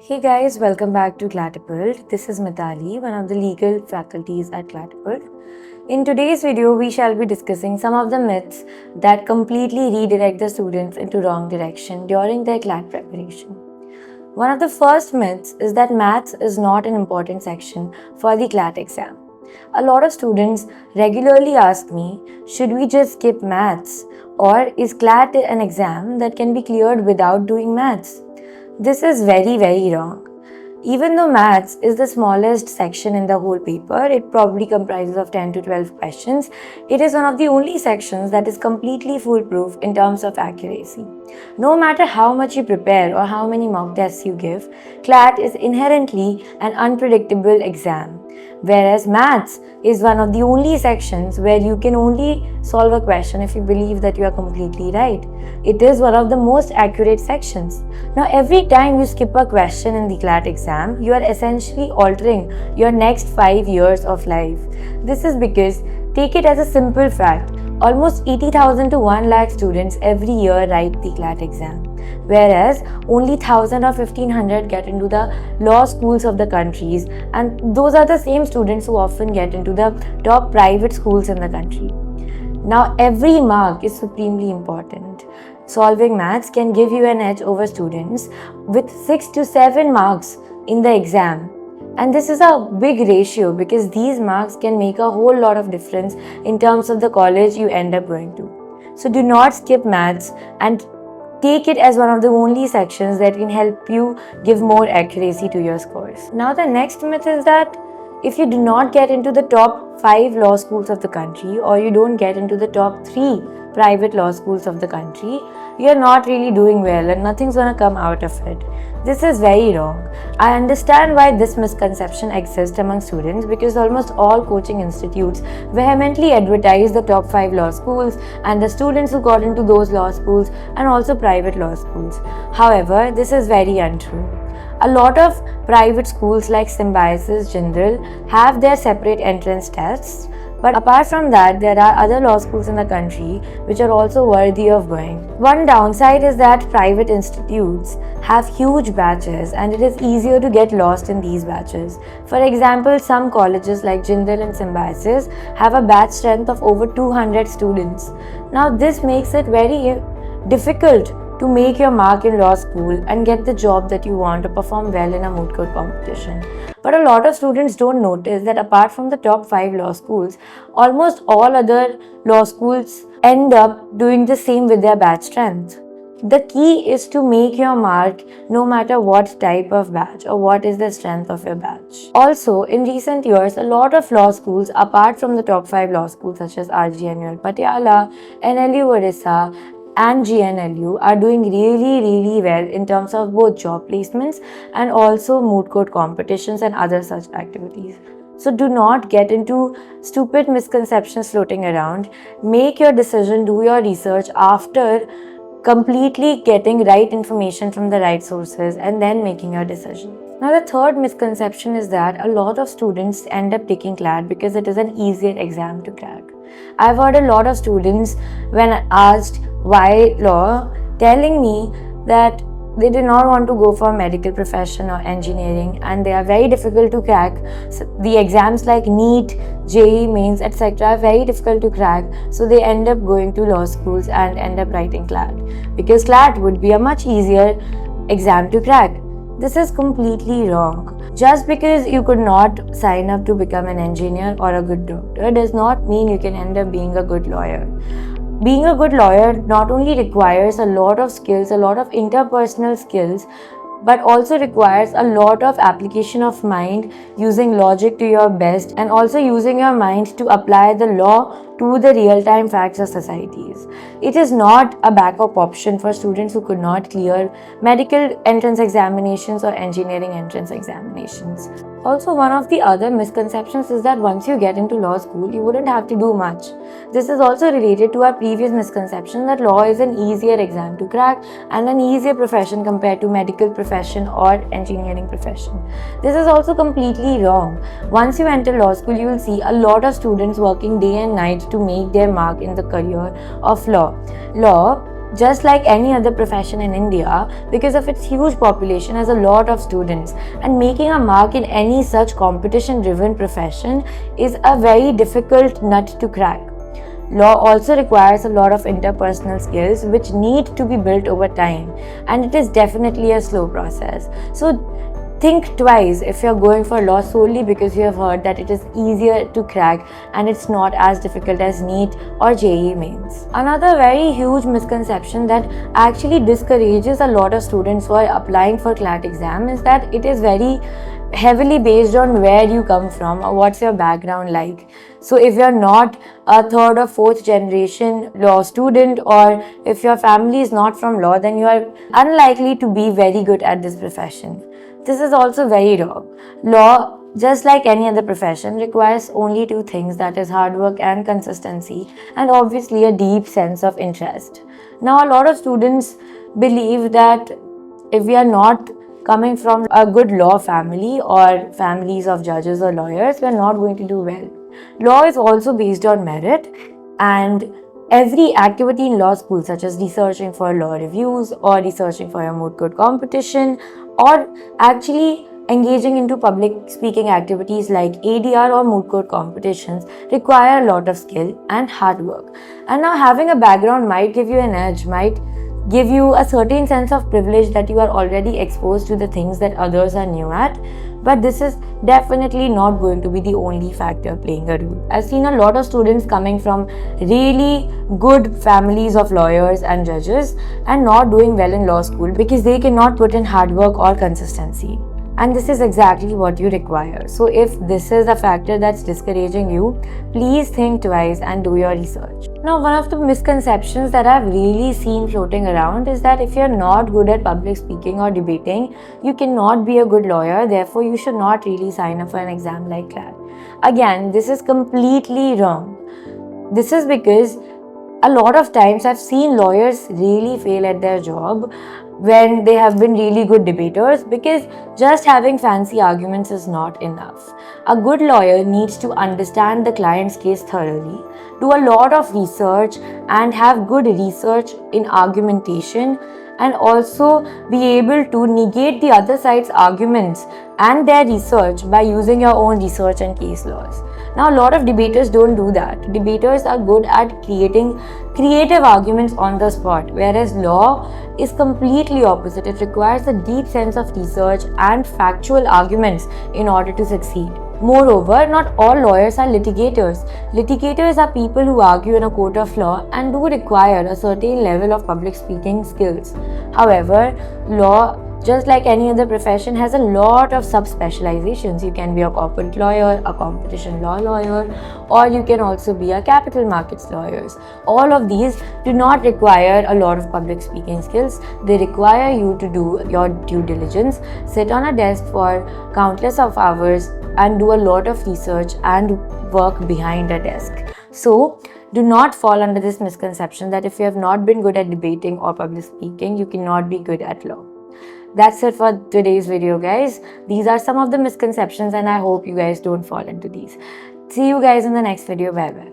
Hey guys, welcome back to Catapult. This is Mitali, one of the legal faculties at Catapult. In today's video, we shall be discussing some of the myths that completely redirect the students into wrong direction during their CLAT preparation. One of the first myths is that maths is not an important section for the CLAT exam. A lot of students regularly ask me, should we just skip maths? Or is CLAT an exam that can be cleared without doing maths? This is very wrong. Even though maths is the smallest section in the whole paper, it probably comprises of 10 to 12 questions. It is one of the only sections that is completely foolproof in terms of accuracy. No matter how much you prepare or how many mock tests you give, CLAT is inherently an unpredictable exam. Whereas maths is one of the only sections where you can only solve a question if you believe that you are completely right. It is one of the most accurate sections. Now, every time you skip a question in the CLAT exam, you are essentially altering your next 5 years of life. This is because, take it as a simple fact, almost 80,000 to 1 lakh students every year write the CLAT exam, whereas only 1,000 or 1,500 get into the law schools of the countries, and those are the same students who often get into the top private schools in the country. Now, every mark is supremely important. Solving maths can give you an edge over students with 6 to 7 marks in the exam. And this is a big ratio because these marks can make a whole lot of difference in terms of the college you end up going to. So do not skip maths and take it as one of the only sections that can help you give more accuracy to your scores. Now the next myth is that if you do not get into the top 5 law schools of the country or you don't get into the top 3 private law schools of the country, you are not really doing well and nothing's gonna come out of it. This is very wrong. I understand why this misconception exists among students because almost all coaching institutes vehemently advertise the top 5 law schools and the students who got into those law schools and also private law schools. However, this is very untrue. A lot of private schools like Symbiosis, Jindal have their separate entrance tests. But apart from that, there are other law schools in the country which are also worthy of going. One downside is that private institutes have huge batches and it is easier to get lost in these batches. For example, some colleges like Jindal and Symbiosis have a batch strength of over 200 students. Now this makes it very difficult to make your mark in law school and get the job that you want to perform well in a moot court competition. But a lot of students don't notice that apart from the top 5 law schools, almost all other law schools end up doing the same with their batch strength. The key is to make your mark no matter what type of batch or what is the strength of your batch. Also, in recent years, a lot of law schools apart from the top 5 law schools such as RGNUL Patiala, NLU Odisha, and GNLU are doing really well in terms of both job placements and also moot court competitions and other such activities. So do not get into stupid misconceptions floating around. Make your decision, do your research after completely getting right information from the right sources and then making your decision. Now the third misconception is that a lot of students end up taking CLAT because it is an easier exam to crack. I've heard a lot of students when asked why law telling me that they do not want to go for medical profession or engineering and they are very difficult to crack. So the exams like NEET, JEE Mains, etc. are very difficult to crack, so they end up going to law schools and end up writing CLAT because CLAT would be a much easier exam to crack. This is completely wrong. Just because you could not sign up to become an engineer or a good doctor does not mean you can end up being a good lawyer. Being a good lawyer not only requires a lot of skills, a lot of interpersonal skills, but also requires a lot of application of mind, using logic to your best and also using your mind to apply the law to the real-time facts of societies. It is not a backup option for students who could not clear medical entrance examinations or engineering entrance examinations. Also, one of the other misconceptions is that once you get into law school, you wouldn't have to do much. This is also related to our previous misconception that law is an easier exam to crack and an easier profession compared to medical profession or engineering profession. This is also completely wrong. Once you enter law school, you will see a lot of students working day and night to make their mark in the career of law. Law just like any other profession in India, because of its huge population, has a lot of students, and making a mark in any such competition driven profession is a very difficult nut to crack. Law also requires a lot of interpersonal skills which need to be built over time, and it is definitely a slow process. So think twice if you're going for law solely because you have heard that it is easier to crack and it's not as difficult as NEET or JEE mains. Another very huge misconception that actually discourages a lot of students who are applying for CLAT exam is that it is very heavily based on where you come from or what's your background like. So if you're not a third or fourth generation law student, or if your family is not from law, then you are unlikely to be very good at this profession. This is also very wrong. Law, just like any other profession, requires only two things, that is hard work and consistency, and obviously a deep sense of interest. Now, a lot of students believe that if we are not coming from a good law family or families of judges or lawyers, we are not going to do well. Law is also based on merit, and every activity in law school, such as researching for law reviews or researching for a moot court competition, or actually engaging into public speaking activities like ADR or moot court competitions, require a lot of skill and hard work. And now having a background might give you an edge, might give you a certain sense of privilege that you are already exposed to the things that others are new at, but this is definitely not going to be the only factor playing a role. I've seen a lot of students coming from really good families of lawyers and judges and not doing well in law school because they cannot put in hard work or consistency. And this is exactly what you require. So if this is a factor that's discouraging you, please think twice and do your research. Now, one of the misconceptions that I've really seen floating around is that if you're not good at public speaking or debating, you cannot be a good lawyer, therefore you should not really sign up for an exam like CLAT. Again, this is completely wrong. This is because a lot of times I've seen lawyers really fail at their job when they have been really good debaters, because just having fancy arguments is not enough. A good lawyer needs to understand the client's case thoroughly, do a lot of research and have good research in argumentation, and also be able to negate the other side's arguments and their research by using your own research and case laws. Now, a lot of debaters don't do that. Debaters are good at creating creative arguments on the spot, whereas law is completely opposite. It requires a deep sense of research and factual arguments in order to succeed. Moreover, not all lawyers are litigators. Litigators are people who argue in a court of law and do require a certain level of public speaking skills. However, law, just like any other profession, has a lot of subspecializations. You can be a corporate lawyer, a competition law lawyer, or you can also be a capital markets lawyer. All of these do not require a lot of public speaking skills. They require you to do your due diligence, sit on a desk for countless of hours, and do a lot of research and work behind a desk. So, do not fall under this misconception that if you have not been good at debating or public speaking, you cannot be good at law. That's it for today's video, guys. These are some of the misconceptions and I hope you guys don't fall into these. See you guys in the next video. Bye bye.